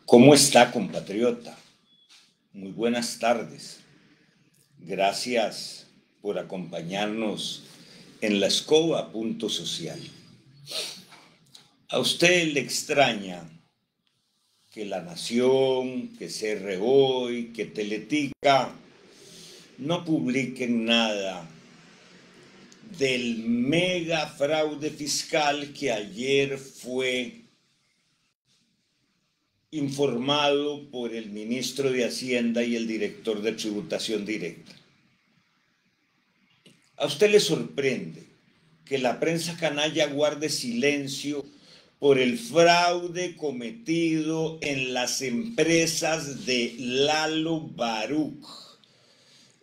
¿Cómo está, compatriota? Muy buenas tardes. Gracias por acompañarnos en la escoba punto social. ¿A usted le extraña que La Nación, que CR Hoy, que Teletica no publiquen nada del mega fraude fiscal que ayer fue informado por el ministro de Hacienda y el director de Tributación Directa? ¿A usted le sorprende que la prensa canalla guarde silencio por el fraude cometido en las empresas de Lalo Baruch,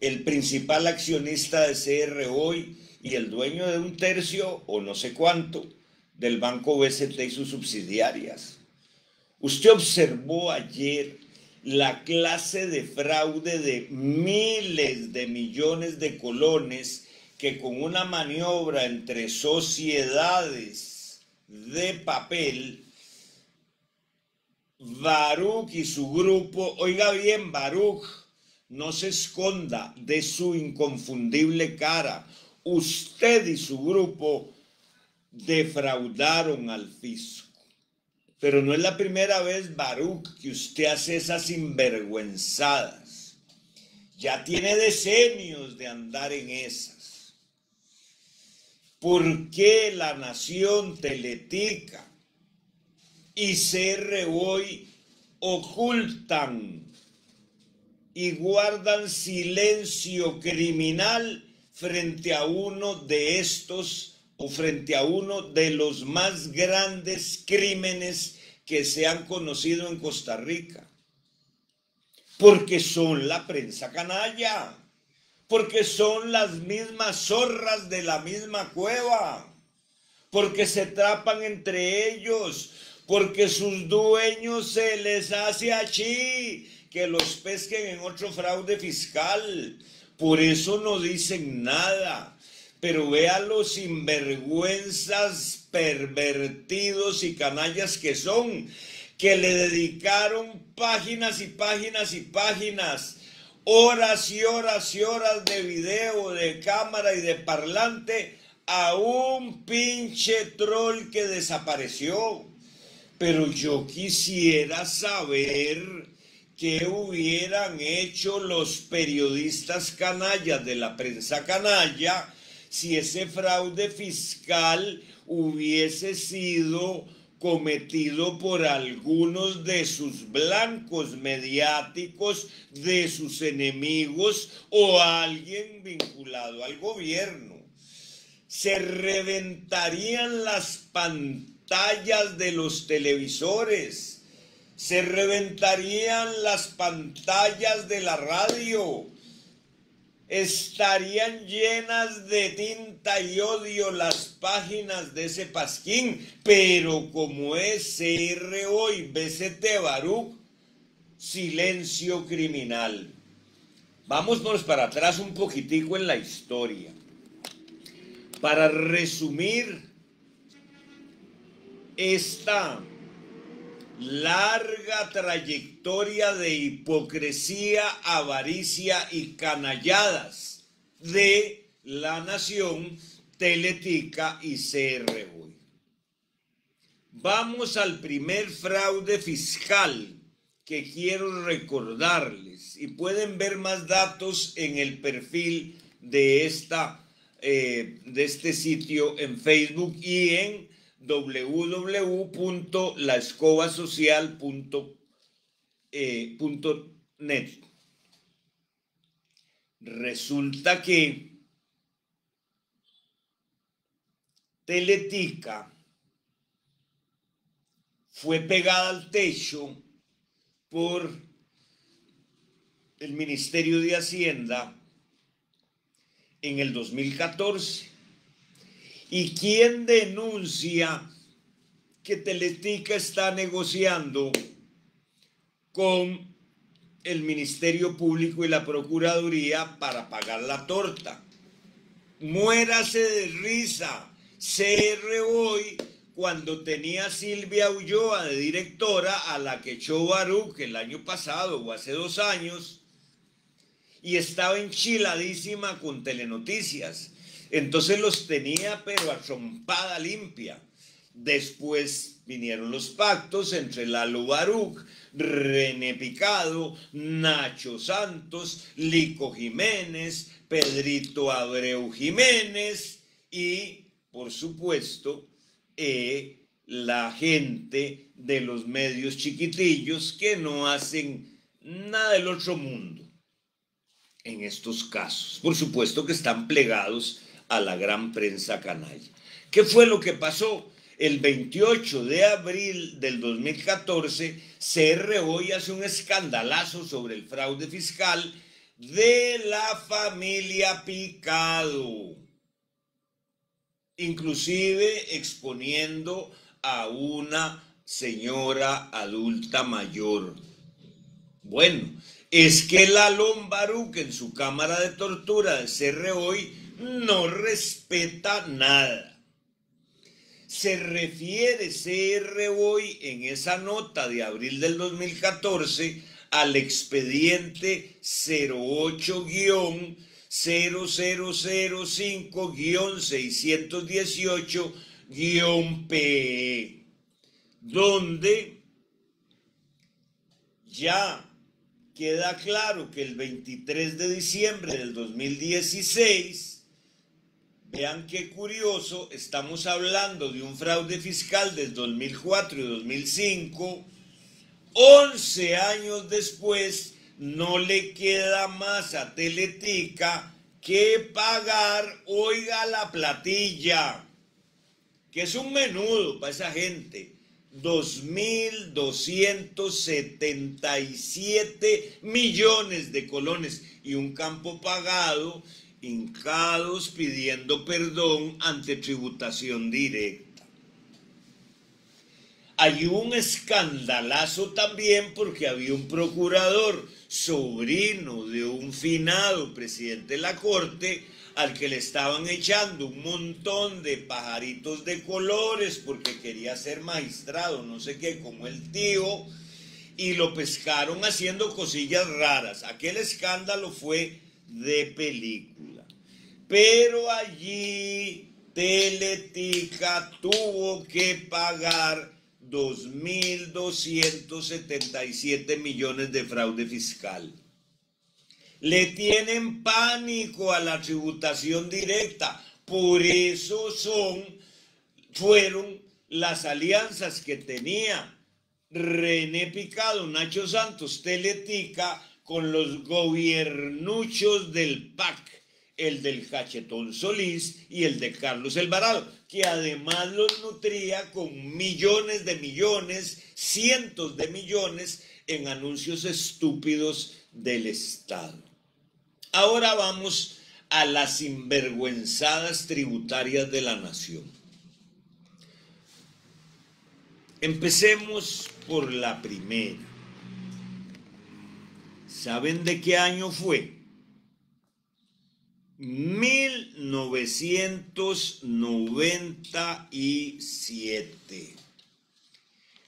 el principal accionista de CR Hoy y el dueño de 1/3 o no sé cuánto del Banco BCT y sus subsidiarias? Usted observó ayer la clase de fraude de miles de millones de colones que con una maniobra entre sociedades de papel, Baruch y su grupo, oiga bien, Baruch, no se esconda de su inconfundible cara, usted y su grupo defraudaron al fisco. Pero no es la primera vez, Baruch, que usted hace esas sinvergüenzadas. Ya tiene decenios de andar en esas. ¿Por qué La Nación, Teletica y CR Hoy ocultan y guardan silencio criminal frente a uno de estos o frente a uno de los más grandes crímenes que se han conocido en Costa Rica? Porque son la prensa canalla, porque son las mismas zorras de la misma cueva, porque se atrapan entre ellos, porque sus dueños se les hace achí que los pesquen en otro fraude fiscal. Por eso no dicen nada. Pero vea los sinvergüenzas, pervertidos y canallas que son, que le dedicaron páginas y páginas y páginas, horas y horas y horas de video, de cámara y de parlante a un pinche troll que desapareció. Pero yo quisiera saber qué hubieran hecho los periodistas canallas de la prensa canalla si ese fraude fiscal hubiese sido cometido por algunos de sus blancos mediáticos, de sus enemigos o alguien vinculado al gobierno. Se reventarían las pantallas de los televisores, se reventarían las pantallas de la radio, estarían llenas de tinta y odio las páginas de ese pasquín, pero como es CR Hoy, BCT Baruch, silencio criminal. Vámonos para atrás un poquitico en la historia. Para resumir esta larga trayectoria de hipocresía, avaricia y canalladas de La Nación, Teletica y CR Hoy. Vamos al primer fraude fiscal que quiero recordarles, y pueden ver más datos en el perfil de este sitio en Facebook y en www.laescobasocial.net. Resulta que Teletica fue pegada al techo por el Ministerio de Hacienda en el 2014. ¿Y quién denuncia que Teletica está negociando con el Ministerio Público y la Procuraduría para pagar la torta? Muérase de risa. CR Hoy cuando tenía a Silvia Ulloa de directora, a la que echó Baruch el año pasado o hace 2 años, y estaba enchiladísima con Telenoticias. Entonces los tenía pero a trompada limpia. Después vinieron los pactos entre Lalo Baruch, René Picado, Nacho Santos, Lico Jiménez, Pedrito Abreu Jiménez y, por supuesto, la gente de los medios chiquitillos que no hacen nada del otro mundo en estos casos. Por supuesto que están plegados a la gran prensa canalla. ¿Qué fue lo que pasó? El 28 de abril del 2014, CR Hoy hace un escandalazo sobre el fraude fiscal de la familia Picado, inclusive exponiendo a una señora adulta mayor. Bueno, es que Lalón Baruch en su cámara de tortura de CR Hoy no respeta nada. Se refiere CR Hoy en esa nota de abril del 2014 al expediente 08-0005-618-PE, donde ya queda claro que el 23 de diciembre del 2016, vean qué curioso, estamos hablando de un fraude fiscal del 2004 y 2005, 11 años después no le queda más a Teletica que pagar, oiga la platilla, que es un menudo para esa gente, 2.277 millones de colones y un campo pagado, hincados pidiendo perdón ante tributación directa. Hay un escandalazo también porque había un procurador, sobrino de un finado presidente de la Corte, al que le estaban echando un montón de pajaritos de colores porque quería ser magistrado, no sé qué, como el tío, y lo pescaron haciendo cosillas raras. Aquel escándalo fue de película. Pero allí Teletica tuvo que pagar 2.277 millones de fraude fiscal. Le tienen pánico a la tributación directa, por eso fueron las alianzas que tenía René Picado, Nacho Santos, Teletica, con los gobiernuchos del PAC, el del Cachetón Solís y el de Carlos Alvarado, que además los nutría con millones de millones, cientos de millones en anuncios estúpidos del Estado. Ahora vamos a las sinvergüenzadas tributarias de la nación. Empecemos por la primera. ¿Saben de qué año fue? 1997.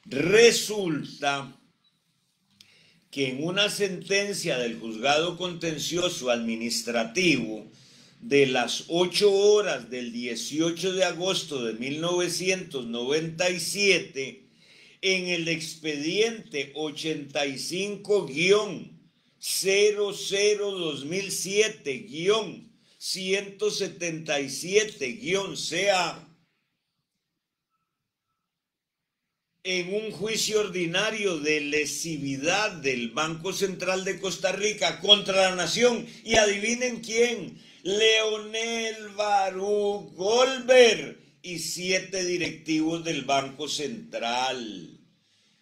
Resulta que en una sentencia del juzgado contencioso administrativo de las 8 horas del 18 de agosto de 1997, en el expediente 85-00-2007-177-CA, en un juicio ordinario de lesividad del Banco Central de Costa Rica contra la Nación, y adivinen quién, Leonel Baruch Goldberg y 7 directivos del Banco Central.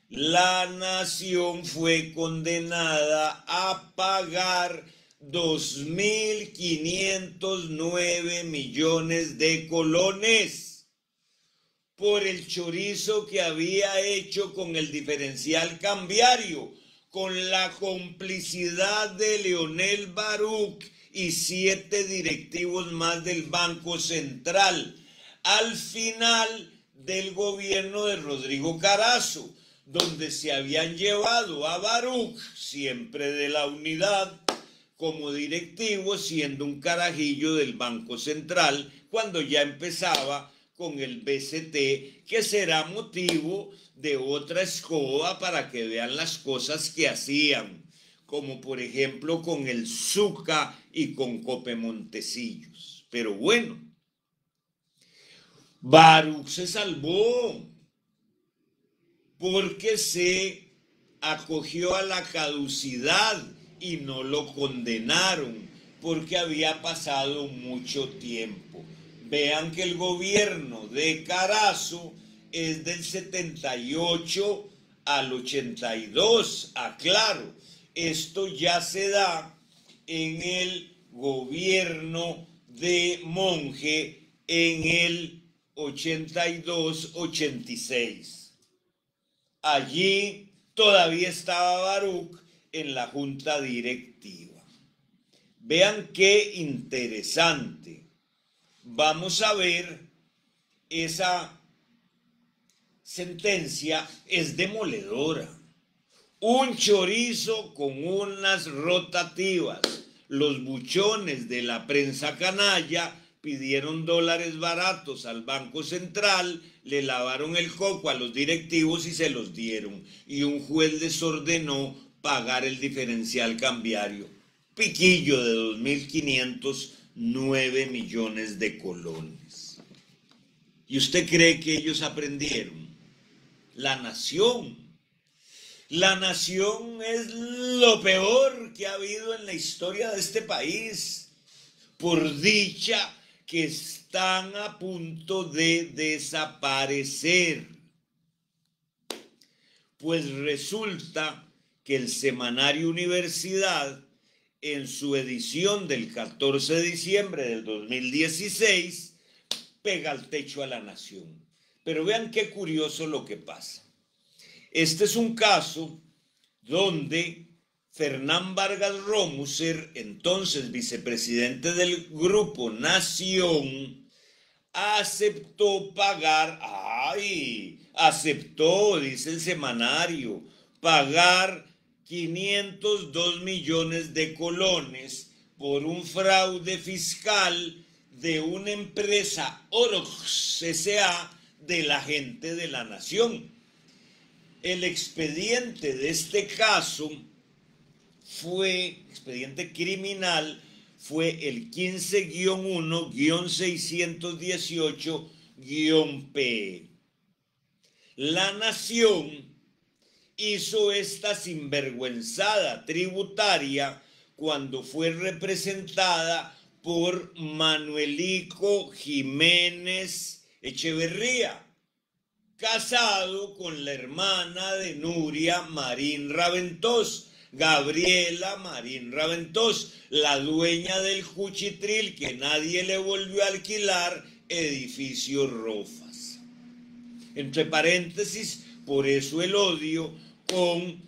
La Nación fue condenada a pagar 2.509 millones de colones por el chorizo que había hecho con el diferencial cambiario, con la complicidad de Leonel Baruch y 7 directivos más del Banco Central. Al final del gobierno de Rodrigo Carazo, donde se habían llevado a Baruch, siempre de la unidad, como directivo, siendo un carajillo del Banco Central, cuando ya empezaba con el BCT, que será motivo de otra escoba para que vean las cosas que hacían, como por ejemplo con el Zuca y con Cope Montecillos. Pero bueno, Baruch se salvó porque se acogió a la caducidad y no lo condenaron, porque había pasado mucho tiempo. Vean que el gobierno de Carazo es del 78 al 82, aclaro, esto ya se da en el gobierno de Monge en el 82-86. Allí todavía estaba Baruch en la junta directiva. Vean qué interesante. Vamos a ver, esa sentencia es demoledora. Un chorizo con unas rotativas. Los buchones de la prensa canalla pidieron dólares baratos al Banco Central, le lavaron el coco a los directivos y se los dieron. Y un juez les ordenó pagar el diferencial cambiario. Piquillo de 2.509 millones de colones. ¿Y usted cree que ellos aprendieron? La nación. La nación es lo peor que ha habido en la historia de este país. Por dicha que están a punto de desaparecer. Pues resulta que el semanario Universidad, en su edición del 14 de diciembre del 2016, pega al techo a la nación. Pero vean qué curioso lo que pasa. Este es un caso donde Fernán Vargas Romuser, entonces vicepresidente del Grupo Nación, aceptó pagar, aceptó, dice el semanario, pagar 502 millones de colones por un fraude fiscal de una empresa Orox S.A. de la gente de la nación. El expediente de este caso fue, expediente criminal, fue el 15-1-618-PE. La nación hizo esta sinvergüenzada tributaria cuando fue representada por Manuelico Jiménez Echeverría, casado con la hermana de Nuria Marín Raventós, Gabriela Marín Raventós, la dueña del cuchitril que nadie le volvió a alquilar, Edificio Rofas. Entre paréntesis, por eso el odio con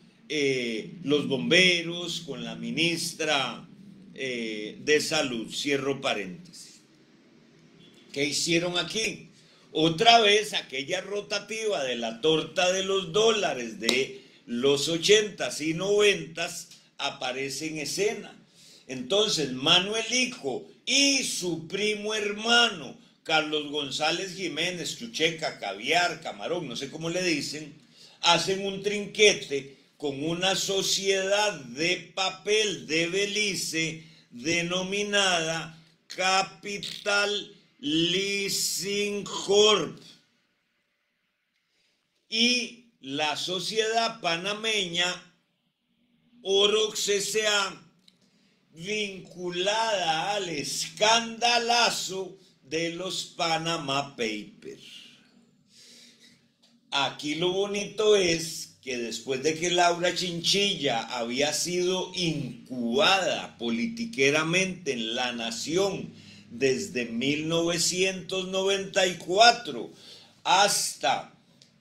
los bomberos, con la ministra de Salud. Cierro paréntesis. ¿Qué hicieron aquí? Otra vez aquella rotativa de la torta de los dólares de los 80s y 90s aparece en escena. Entonces Manuelico y su primo hermano Carlos González Jiménez, Chucheca, Caviar, Camarón, no sé cómo le dicen, hacen un trinquete con una sociedad de papel de Belice denominada Capital Leasing Corp. Y la sociedad panameña Orox S.A., vinculada al escandalazo de los Panama Papers. Aquí lo bonito es que después de que Laura Chinchilla había sido incubada politiqueramente en La Nación desde 1994 hasta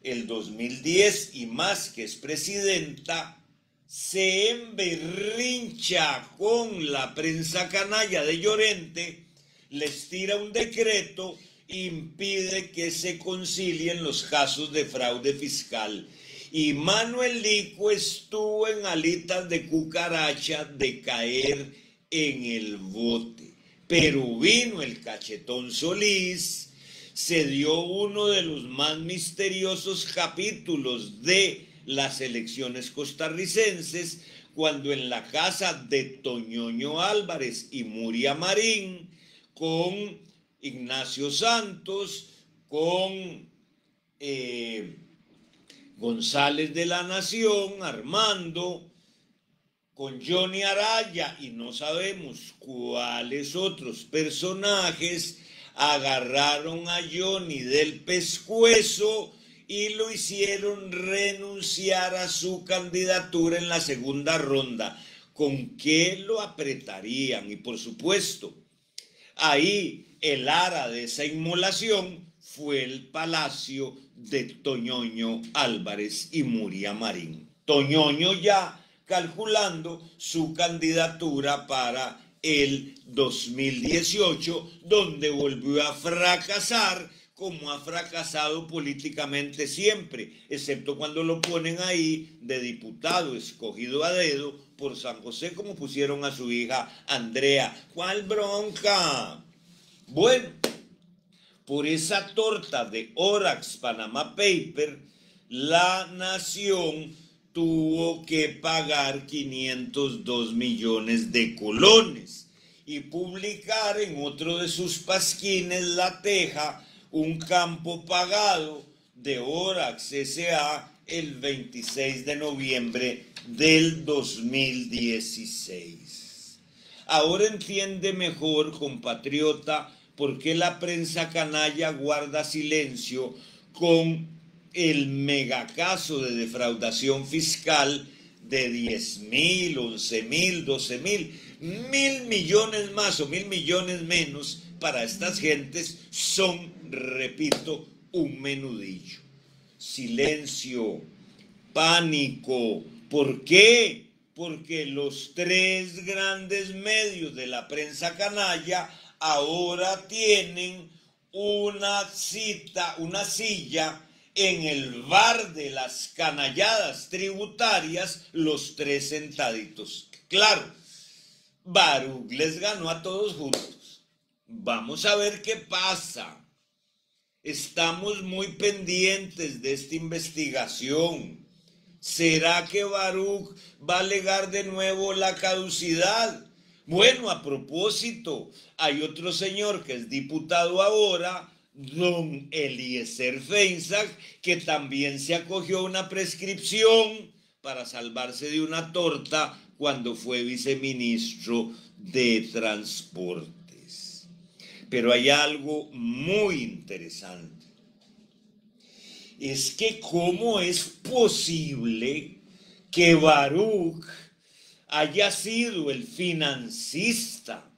el 2010 y más, que es presidenta, se emberrincha con la prensa canalla de Llorente, les tira un decreto impide que se concilien los casos de fraude fiscal. Y Manuel Lico estuvo en alitas de cucaracha de caer en el bote. Pero vino el Cachetón Solís, se dio uno de los más misteriosos capítulos de las elecciones costarricenses, cuando en la casa de Toñoño Álvarez y Muria Marín, con Ignacio Santos, con González de la Nación, Armando, con Johnny Araya y no sabemos cuáles otros personajes, agarraron a Johnny del pescuezo y lo hicieron renunciar a su candidatura en la segunda ronda. ¿Con qué lo apretarían? Y por supuesto, ahí el ara de esa inmolación fue el palacio de Toñoño Álvarez y Muria Marín. Toñoño ya calculando su candidatura para el 2018, donde volvió a fracasar como ha fracasado políticamente siempre, excepto cuando lo ponen ahí de diputado escogido a dedo por San José, como pusieron a su hija Andrea. ¿Cuál bronca? Bueno, por esa torta de Orax Panama Paper, la nación tuvo que pagar 502 millones de colones y publicar en otro de sus pasquines, La Teja, un campo pagado de Orax S.A. el 26 de noviembre del 2016. Ahora entiende mejor, compatriota, por qué la prensa canalla guarda silencio con el megacaso de defraudación fiscal de 10.000, 11.000, 12.000, 1.000 millones más o 1.000 millones menos para estas gentes son, repito, un menudillo. Silencio, pánico. ¿Por qué? Porque los tres grandes medios de la prensa canalla ahora tienen una silla en el bar de las canalladas tributarias, los tres sentaditos. Claro, Baruch les ganó a todos juntos. Vamos a ver qué pasa. Estamos muy pendientes de esta investigación. ¿Será que Baruch va a alegar de nuevo la caducidad? Bueno, a propósito, hay otro señor que es diputado ahora, don Eliezer Feinsack, que también se acogió a una prescripción para salvarse de una torta cuando fue viceministro de Transportes. Pero hay algo muy interesante. Es que cómo es posible que Baruch haya sido el financista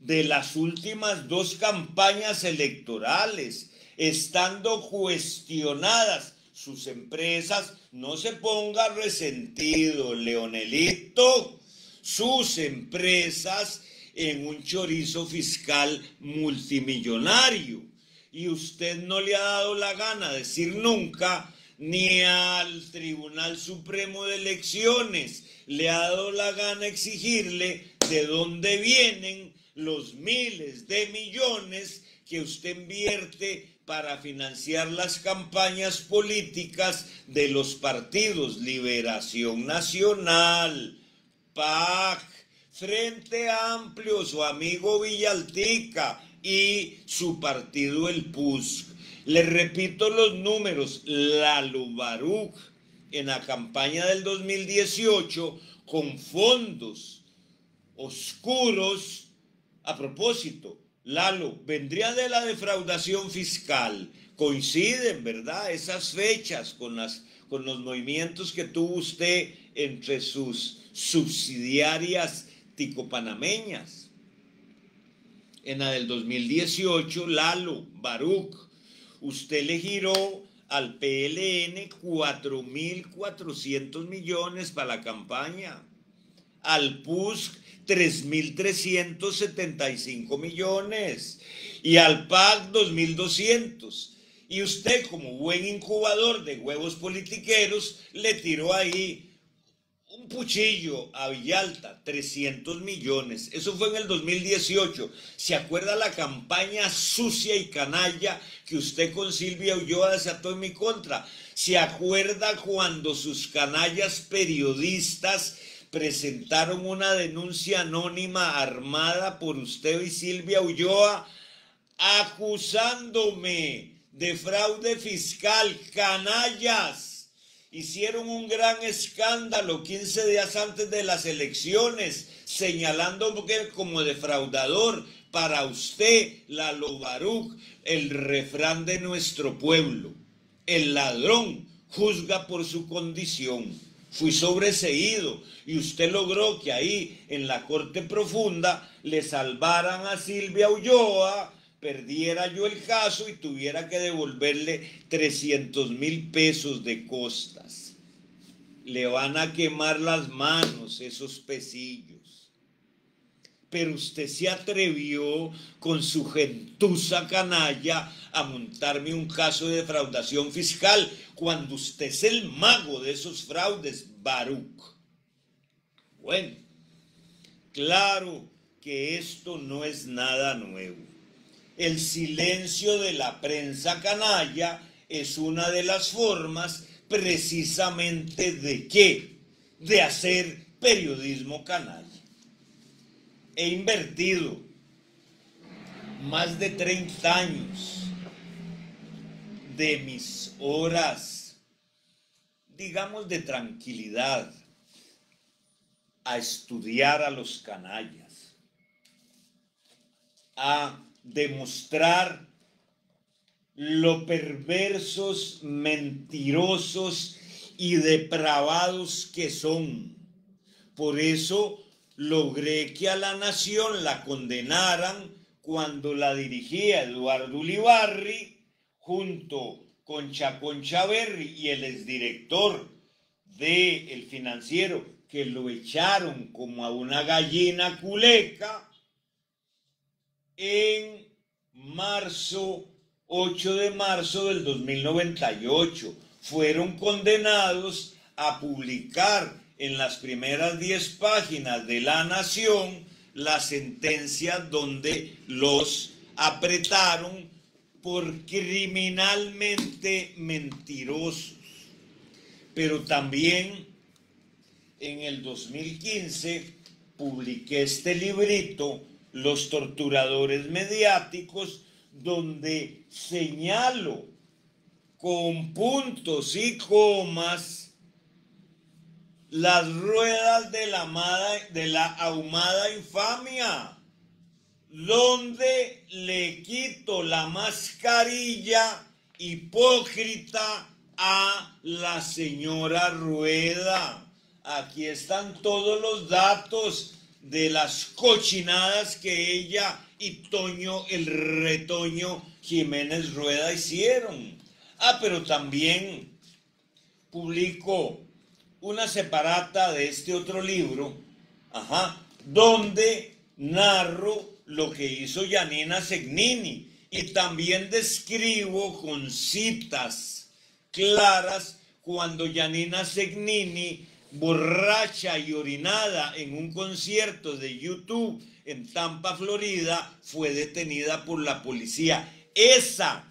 de las últimas dos campañas electorales, estando cuestionadas sus empresas. No se ponga resentido, Leonelito, sus empresas en un chorizo fiscal multimillonario. Y usted no le ha dado la gana decir nunca, ni al Tribunal Supremo de Elecciones le ha dado la gana exigirle de dónde vienen los miles de millones que usted invierte para financiar las campañas políticas de los partidos Liberación Nacional, PAC, Frente Amplio, su amigo Villaltica y su partido el PUSC. Les repito los números. Lalo Baruch en la campaña del 2018 con fondos oscuros. A propósito, Lalo, vendría de la defraudación fiscal. Coinciden, ¿verdad? Esas fechas con los movimientos que tuvo usted entre sus subsidiarias ticopanameñas. En la del 2018, Lalo Baruch, usted le giró al PLN 4.400 millones para la campaña. al PUSC 3.375 millones y al PAC 2.200. Y usted, como buen incubador de huevos politiqueros, le tiró ahí un puchillo a Villalta, 300 millones. Eso fue en el 2018. ¿Se acuerda la campaña sucia y canalla que usted con Silvia Ulloa desató en mi contra? ¿Se acuerda cuando sus canallas periodistas presentaron una denuncia anónima armada por usted y Silvia Ulloa acusándome de fraude fiscal? Canallas. Hicieron un gran escándalo 15 días antes de las elecciones, señalándome como defraudador. Para usted, Lalo Baruch, el refrán de nuestro pueblo: el ladrón juzga por su condición. Fui sobreseído y usted logró que ahí en la Corte Profunda le salvaran a Silvia Ulloa, perdiera yo el caso y tuviera que devolverle 300.000 pesos de costas. Le van a quemar las manos esos pesillos. Pero usted se atrevió con su gentuza canalla a montarme un caso de defraudación fiscal cuando usted es el mago de esos fraudes, Baruch. Bueno, claro que esto no es nada nuevo. El silencio de la prensa canalla es una de las formas precisamente de ¿qué? De hacer periodismo canalla. He invertido más de 30 años de mis horas, digamos, de tranquilidad a estudiar a los canallas, a demostrar lo perversos, mentirosos y depravados que son. Por eso logré que a La Nación la condenaran cuando la dirigía Eduardo Ulibarri, junto con Chacón Chaverri y el exdirector de El Financiero, que lo echaron como a una gallina culeca en marzo, 8 de marzo del 2098. Fueron condenados a publicar en las primeras 10 páginas de La Nación la sentencia donde los apretaron por criminalmente mentirosos. Pero también en el 2015 publiqué este librito, Los torturadores mediáticos, donde señalo con puntos y comas las ruedas de la ahumada infamia, donde le quito la mascarilla hipócrita a la señora Rueda. Aquí están todos los datos de las cochinadas que ella y Toño el Retoño Jiménez Rueda hicieron. Pero también publico una separata de este otro libro, donde narro lo que hizo Janina Segnini y también describo con citas claras cuando Janina Segnini, borracha y orinada en un concierto de YouTube en Tampa, Florida, fue detenida por la policía. Esa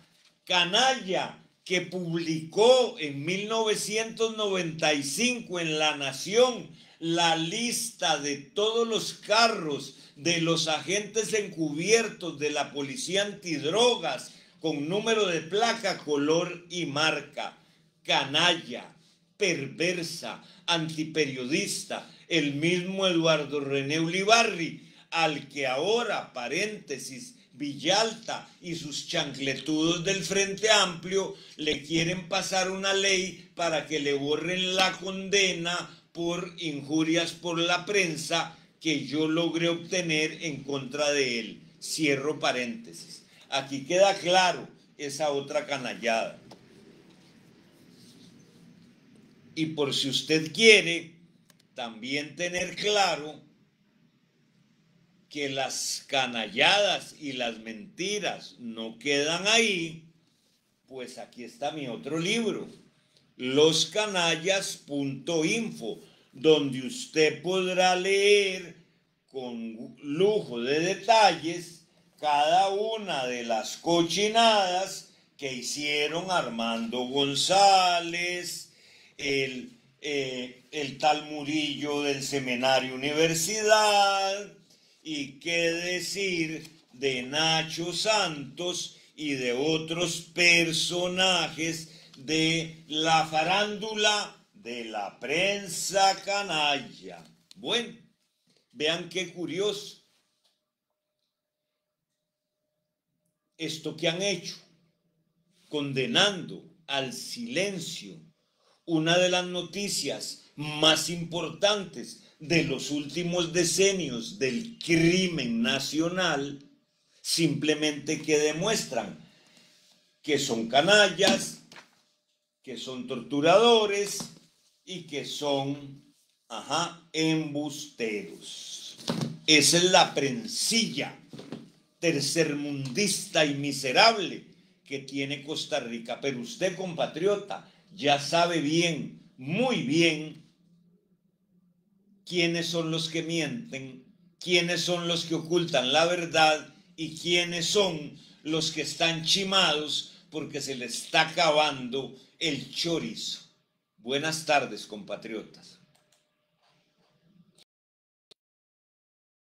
canalla que publicó en 1995 en La Nación la lista de todos los carros de los agentes encubiertos de la policía antidrogas con número de placa, color y marca. Canalla, perversa, antiperiodista, el mismo Eduardo René Ulibarri, al que ahora, paréntesis, Villalta y sus chancletudos del Frente Amplio le quieren pasar una ley para que le borren la condena por injurias por la prensa que yo logré obtener en contra de él. Cierro paréntesis. Aquí queda claro esa otra canallada. Y por si usted quiere, también tener claro que las canalladas y las mentiras no quedan ahí, pues aquí está mi otro libro, loscanallas.info, donde usted podrá leer con lujo de detalles cada una de las cochinadas que hicieron Armando González, el tal Murillo del Seminario Universidad, y qué decir de Nacho Santos y de otros personajes de la farándula de la prensa canalla. Bueno, vean qué curioso esto que han hecho, condenando al silencio una de las noticias más importantes de los últimos decenios del crimen nacional, simplemente que demuestran que son canallas, que son torturadores y que son, embusteros. Esa es la prencilla tercermundista y miserable que tiene Costa Rica. Pero usted, compatriota, ya sabe bien, muy bien, quiénes son los que mienten, quiénes son los que ocultan la verdad y quiénes son los que están chimados porque se les está acabando el chorizo. Buenas tardes, compatriotas.